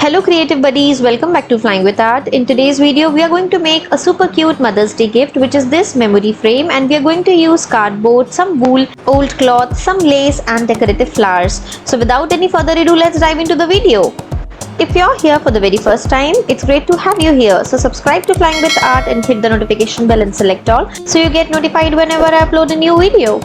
Hello creative buddies, welcome back to Flying with Art. In today's video, we are going to make a super cute Mother's Day gift, which is this memory frame, and we are going to use cardboard, some wool, old cloth, some lace and decorative flowers. So without any further ado, let's dive into the video. If you're here for the very first time, it's great to have you here. So subscribe to Flying with Art and hit the notification bell and select all so you get notified whenever I upload a new video.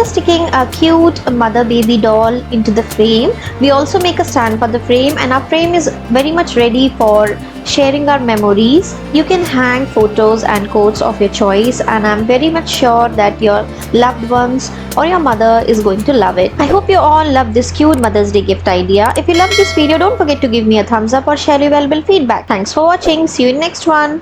After sticking a cute mother baby doll into the frame, we also make a stand for the frame, and our frame is very much ready for sharing our memories. You can hang photos and quotes of your choice, and I'm very much sure that your loved ones or your mother is going to love it. I hope you all love this cute Mother's Day gift idea. If you love this video, don't forget to give me a thumbs up or share your valuable feedback. Thanks for watching. See you in next one.